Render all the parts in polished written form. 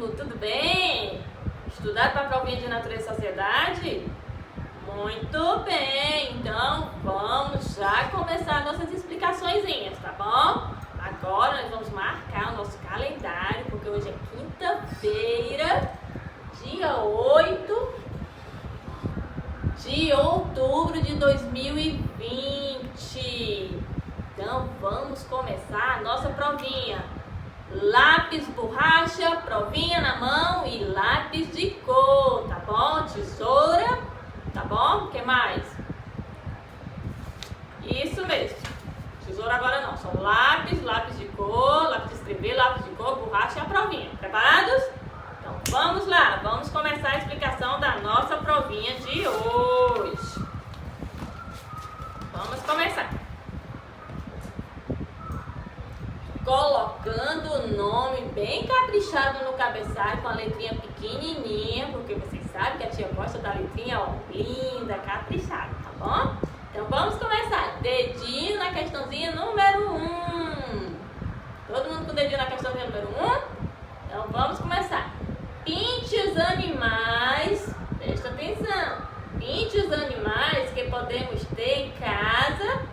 comigo? Tudo bem? Estudado para a provinha de Natureza e Sociedade? Muito bem, então vamos já começar nossas explicaçõezinhas, tá bom? Agora nós vamos marcar o nosso calendário, porque hoje é quinta-feira, dia 8 de outubro de 2020. Então vamos começar a nossa provinha. Lápis, borracha, provinha na mão e lápis de cor, tá bom? Tesoura, tá bom? O que mais? Isso mesmo. Tesoura agora não, só lápis, lápis de cor, lápis de escrever, lápis de cor, borracha e a provinha. Preparados? Então vamos lá, vamos começar a explicação da nossa provinha de hoje. Vamos começar. Colocando o nome bem caprichado no cabeçalho com a letrinha pequenininha, porque vocês sabem que a tia gosta da letrinha, ó, linda, caprichada, tá bom? Então vamos começar. Dedinho na questãozinha número 1. Todo mundo com o dedinho na questãozinha número 1? Então vamos começar. Pinte os animais, presta atenção, pinte os animais que podemos ter em casa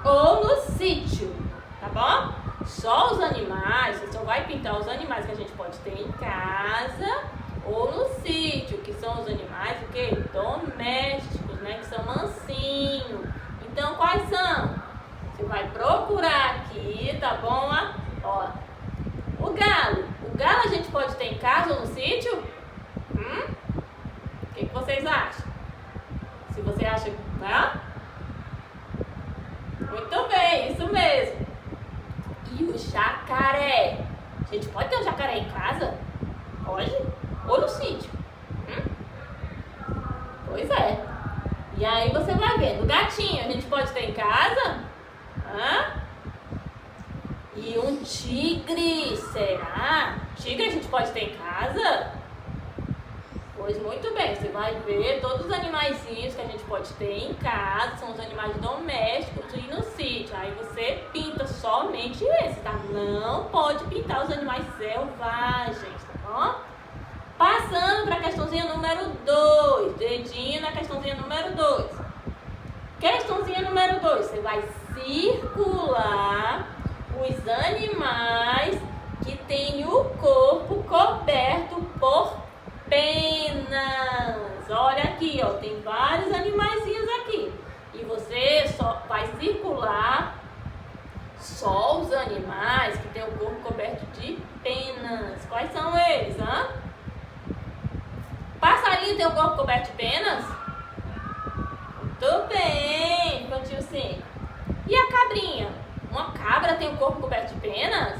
ou no sítio, tá bom? Só os animais, você só vai pintar os animais que a gente pode ter em casa ou no sítio, que são os animais o quê? Domésticos, né? Que são mansinhos. Então, quais são? Você vai procurar aqui, tá bom? Ó, o galo. O galo a gente pode ter em casa ou no sítio? O que vocês acham? Se você acha, né? Muito bem, isso mesmo. E o jacaré? A gente pode ter um jacaré em casa? Pode? Ou no sítio? Pois é. E aí você vai vendo. O gatinho, a gente pode ter em casa? E um tigre? Será? Tigre a gente pode ter em casa? Pois muito bem, você vai ver todos os animaizinhos que a gente pode ter em casa, são os animais domésticos e no sítio. Aí você pinta somente esses, tá? Não pode pintar os animais selvagens, tá bom? Passando para a questãozinha número 2, dedinho na questãozinha número 2. Questãozinha número 2, você vai circular os animais que têm o corpo coberto por penas. Olha aqui, ó, tem vários animaizinhos aqui. E você só vai circular só os animais que têm o corpo coberto de penas. Quais são eles, Passarinho tem o corpo coberto de penas? Muito bem, infantil 5. E a cabrinha? Uma cabra tem o corpo coberto de penas?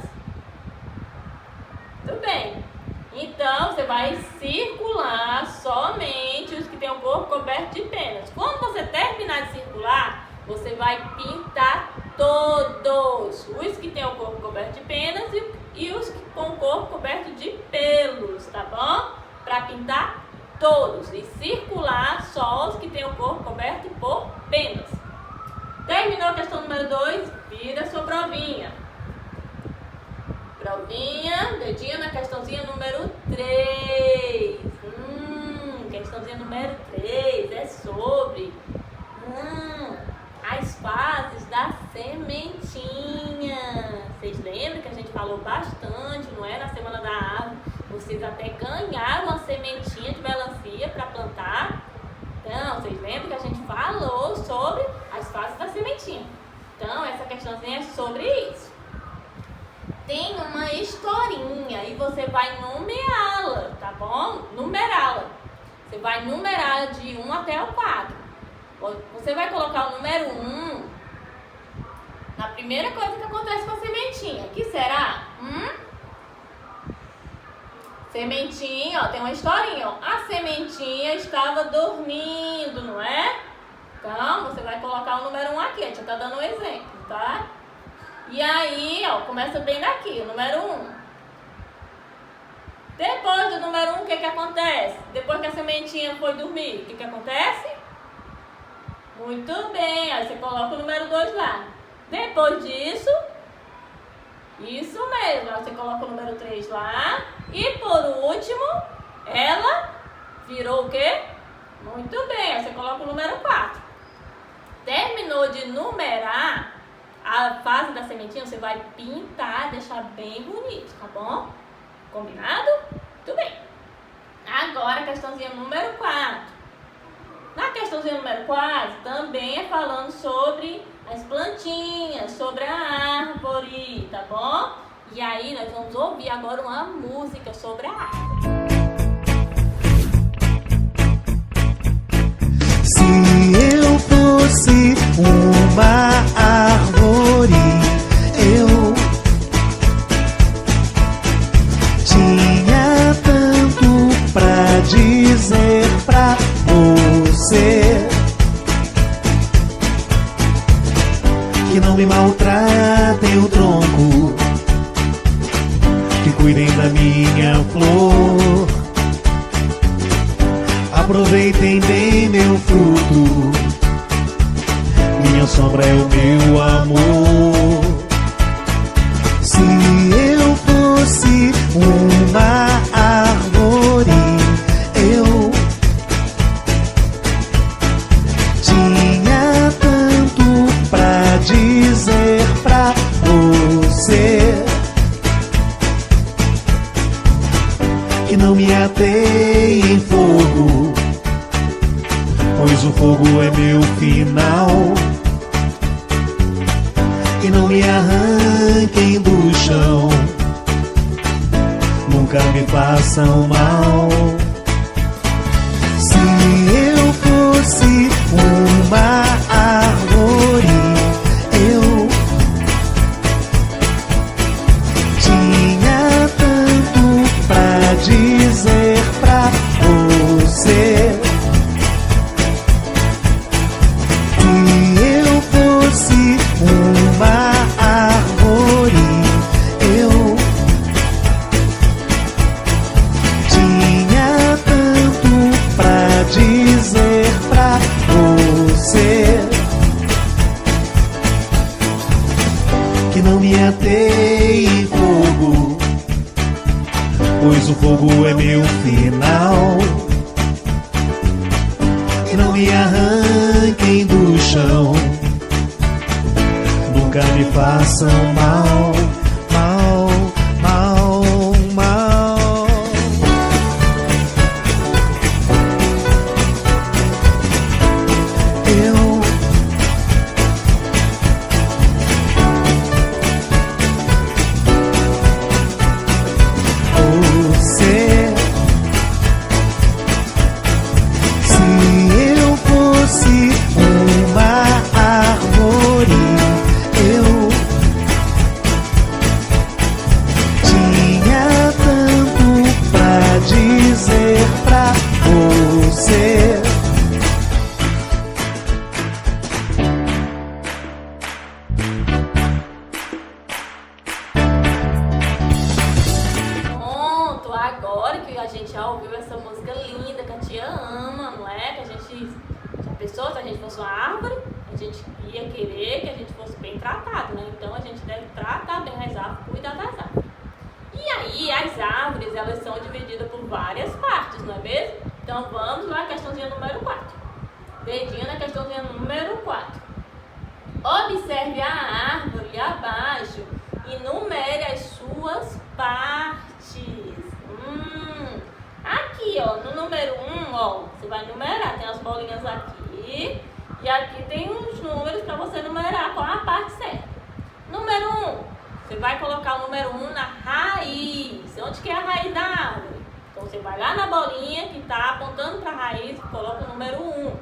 Muito bem. Então, você vai circular somente os que têm o corpo coberto de penas. Quando você terminar de circular, você vai pintar todos. Os que têm o corpo coberto de penas e os com o corpo coberto de pelos, tá bom? Para pintar todos e circular só os que têm o corpo coberto por penas. Terminou a questão número 2, vira a sua provinha. Provinha, dedinho na questãozinha número 3. Questãozinha número 3 é sobre as fases da sementinha. Vocês lembram que a gente falou bastante, não é? Na Semana da Árvore. Vocês até ganharam uma sementinha de melancia para plantar. Então, vocês lembram que a gente falou sobre as fases da sementinha. Então, essa questãozinha é sobre isso. Tem uma historinha e você vai numerá-la, tá bom? Numerá-la. Você vai numerá-la de 1 até o 4. Você vai colocar o número 1 na primeira coisa que acontece com a sementinha. Que será? Sementinha, ó, tem uma historinha, ó. A sementinha estava dormindo, não é? Então, você vai colocar o número 1 aqui. A gente tá dando um exemplo, tá? E aí, ó, começa bem daqui, o número 1. Depois do número 1, o que acontece? Depois que a sementinha foi dormir, o que acontece? Muito bem, aí você coloca o número 2 lá. Depois disso, Isso mesmo, você coloca o número 3 lá. E por último, ela virou o quê? Muito bem, aí você coloca o número 4. Terminou de numerar a fase da sementinha, você vai pintar, deixar bem bonito, tá bom? Combinado? Muito bem. Agora a questãozinha número 4. Na questãozinha número 4, também é falando sobre as plantinhas, sobre a árvore, tá bom? E aí nós vamos ouvir agora uma música sobre a árvore. Se eu fosse uma árvore, eu tinha tanto pra dizer pra você. Que não me maltratem o tronco, que cuidem da minha flor, aproveitem bem meu fruto, minha sombra é o meu amor. Se eu fosse uma árvore, eu tinha tanto pra dizer pra você. Que não me ateie em fogo, pois o fogo é meu final. E não me arranquem do chão, nunca me façam mal. Se eu fosse uma árvore, eu tinha tanto pra dizer pra você. Se eu fosse uma árvore, eu tinha tanto pra dizer pra você. Que não me ateie em fogo, pois o fogo é meu final. E não me arranquem do chão, nunca me façam mal, mal, mal, mal. Eu você. Se eu fosse uma árvore, eu tinha tanto pra dizer pra você. Pronto, agora que a gente já ouviu essa música linda que a tia ama, não é? Que a gente já pensou, se a gente fosse uma árvore, a gente ia querer que a gente fosse bem tratado, né? Então a gente deve tratar bem as árvores, cuidar das árvores. E aí as árvores, elas são divididas por várias partes, não é mesmo? Então vamos lá, questãozinha número 4. Dedinho na questãozinha número 4. Observe a árvore abaixo e numere as suas partes. Aqui, ó, no número 1, ó, você vai numerar, tem as bolinhas aqui e aqui tem uns números para você numerar qual a parte certa. Número 1, você vai colocar o número 1 na raiz. Onde que é a raiz da árvore? Então você vai lá na bolinha que está apontando para a raiz e coloca o número 1.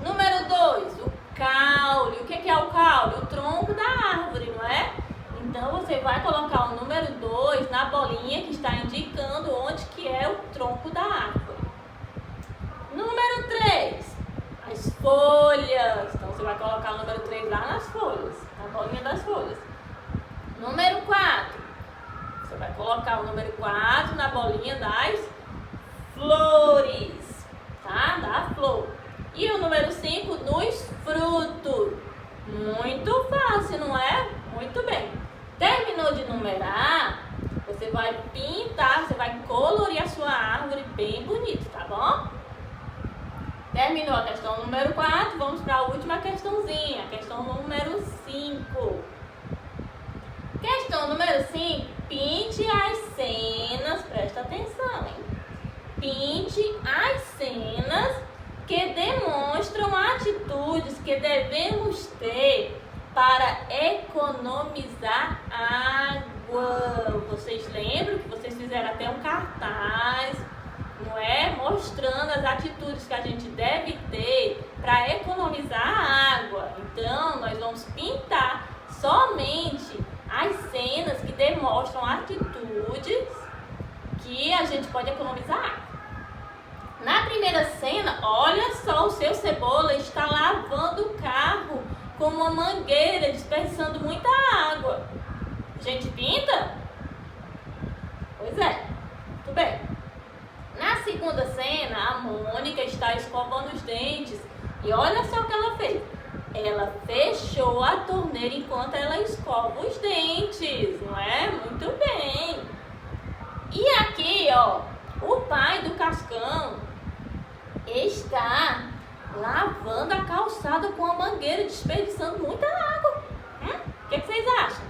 Número 2, o caule. O que é o caule? O tronco da árvore, não é? Então você vai colocar o número 2 na bolinha que está indicando onde que é o tronco da árvore. Número 3, as folhas. Então você vai colocar o número 3 lá nas folhas, na bolinha das folhas. Número 4, você vai colocar o número 4 na bolinha das flores, tá? Da flor. E o número 5 nos frutos. Muito fácil, não é? Muito bem. devemos ter para economizar água. Vocês lembram que vocês fizeram até um cartaz, não é? Mostrando as atitudes que a gente deve ter para economizar água. Então, nós vamos pintar somente as cenas que demonstram atitudes que a gente pode economizar água. Na primeira cena, olha só, o seu Cebola está lavando o carro com uma mangueira, desperdiçando muita água. A gente pinta? Pois é, muito bem. Na segunda cena, a Mônica está escovando os dentes. E olha só o que ela fez. Ela fechou a torneira enquanto ela escova os dentes, não é? Muito bem. E aqui, ó, o pai do Cascão está lavando a calçada com a mangueira, desperdiçando muita água. O que vocês acham?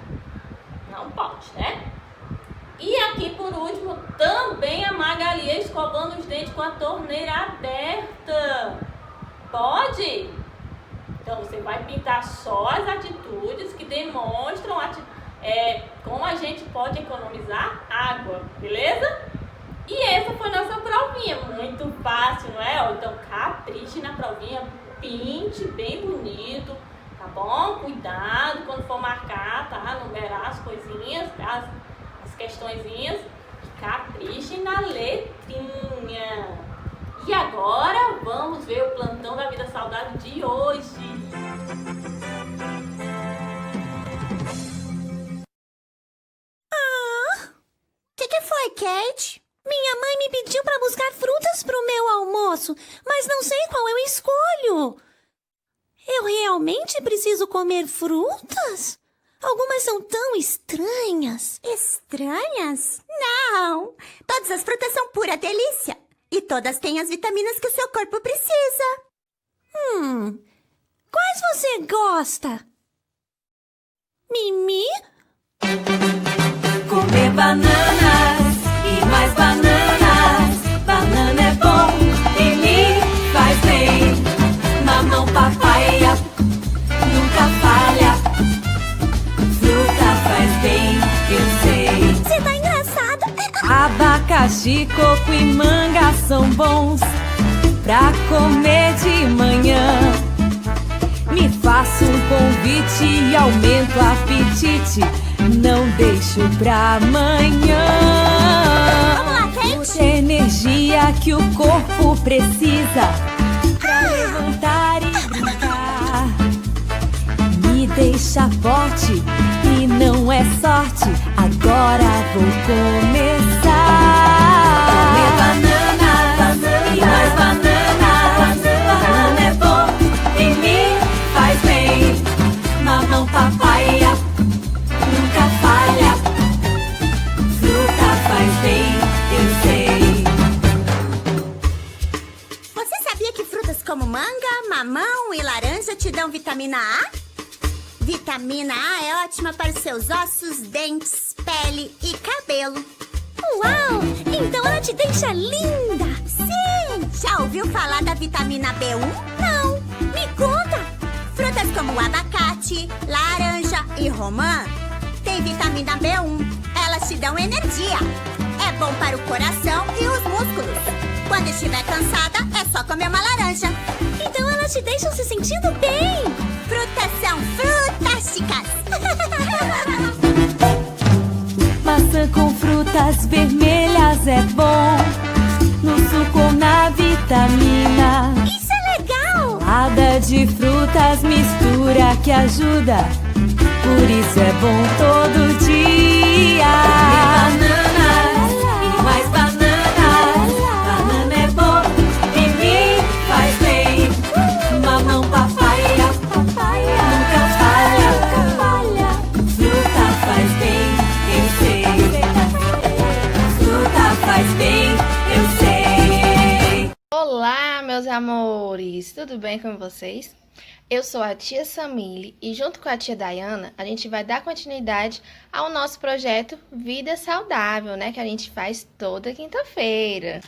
Não pode, né? E aqui, por último, também a Magali escovando os dentes com a torneira aberta. Pode? Então, você vai pintar só as atitudes que demonstram como a gente pode economizar água, beleza? E essa foi nossa provinha, muito fácil, não é? Então, capriche na provinha, pinte bem bonito, tá bom? Cuidado quando for marcar, tá? Numerar as coisinhas, tá? As questõezinhas, capriche na letrinha. E agora, vamos ver o plantão da vida saudável de hoje. Que foi, Kate? Minha mãe me pediu para buscar frutas para o meu almoço, mas não sei qual eu escolho. Eu realmente preciso comer frutas? Algumas são tão estranhas. Estranhas? Não! Todas as frutas são pura delícia. E todas têm as vitaminas que o seu corpo precisa. Quais você gosta? Mimi? Comer bananas e mais bananas. Banana é bom e me faz bem. Mamão, papaya, nunca falha. Fruta faz bem, eu sei. Você tá engraçada. Abacaxi, coco e manga são bons pra comer de manhã. Me faço um convite e aumento o apetite. Não deixo pra amanhã. Vamos lá, Kate? Muita energia que o corpo precisa pra levantar e brincar. Me deixa forte e não é sorte. Agora vou começar. Comer banana e mais banana. Banana é bom e me faz bem. Mamão, papaya, nunca falha. Fruta faz bem, eu sei. Você sabia que frutas como manga, mamão e laranja te dão vitamina A? Vitamina A é ótima para os seus ossos, dentes, pele e cabelo. Uau! Então ela te deixa linda! Sim! Já ouviu falar da vitamina B1? Não! Me conta! Frutas como abacate, laranja e romã têm vitamina B1. Elas te dão energia. É bom para o coração e os músculos. Quando estiver cansada, é só comer uma laranja. Então elas te deixam se sentindo bem! Frutas são frutásticas. Maçã com frutas vermelhas é bom. No suco ou na vitamina. Isso é legal! Salada de frutas, mistura que ajuda. Por isso é bom todo dia. Bananas e mais bananas. Banana é bom e me faz bem. Mamão, papaya, nunca falha. Fruta faz bem, eu sei. Fruta faz bem, eu sei. Olá, meus amores! Tudo bem com vocês? Eu sou a tia Samile e junto com a tia Dayana, a gente vai dar continuidade ao nosso projeto Vida Saudável, né? Que a gente faz toda quinta-feira.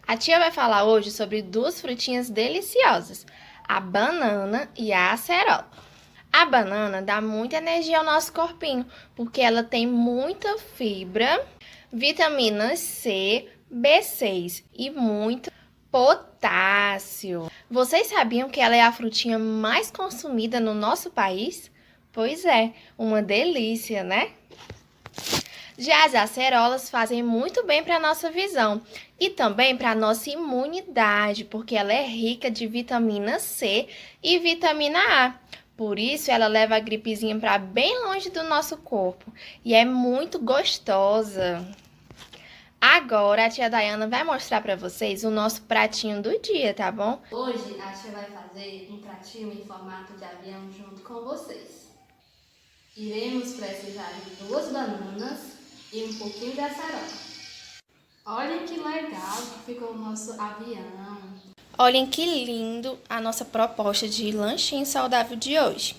A tia vai falar hoje sobre duas frutinhas deliciosas, a banana e a acerola. A banana dá muita energia ao nosso corpinho, porque ela tem muita fibra, vitaminas C, B6 e muito potássio. Vocês sabiam que ela é a frutinha mais consumida no nosso país? Pois é, uma delícia, né? Já as acerolas fazem muito bem para a nossa visão e também para a nossa imunidade, porque ela é rica de vitamina C e vitamina A. Por isso, ela leva a gripezinha para bem longe do nosso corpo e é muito gostosa. Agora, a tia Dayana vai mostrar para vocês o nosso pratinho do dia, tá bom? Hoje, a tia vai fazer um pratinho em formato de avião junto com vocês. Iremos precisar de 2 bananas e um pouquinho de acerola. Olhem que legal que ficou o nosso avião. Olhem que lindo a nossa proposta de lanchinho saudável de hoje.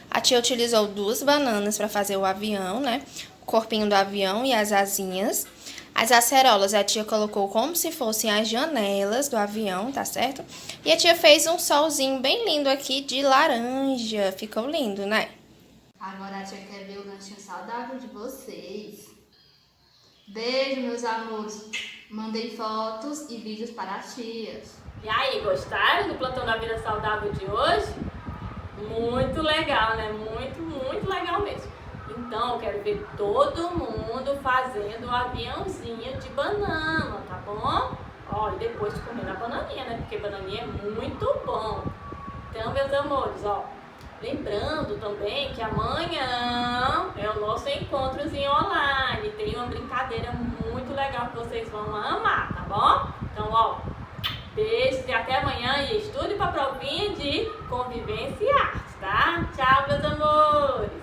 A tia utilizou 2 bananas para fazer o avião, né? O corpinho do avião e as asinhas. As acerolas a tia colocou como se fossem as janelas do avião, tá certo? E a tia fez um solzinho bem lindo aqui de laranja. Ficou lindo, né? Agora a tia quer ver o lanchinho saudável de vocês. Beijo, meus amores. Mandei fotos e vídeos para as tias. E aí, gostaram do Plantão da Vida Saudável de hoje? Muito legal, né? Muito legal mesmo. Então, eu quero ver todo mundo fazendo o aviãozinho de banana, tá bom? Ó, e depois de comer a bananinha, né? Porque bananinha é muito bom. Então, meus amores, ó, lembrando também que amanhã é o nosso encontrozinho online. Tem uma brincadeira muito legal que vocês vão amar, tá bom? Então, ó, beijos e até amanhã e estude para a provinha de Convivência e Arte, tá? Tchau, meus amores!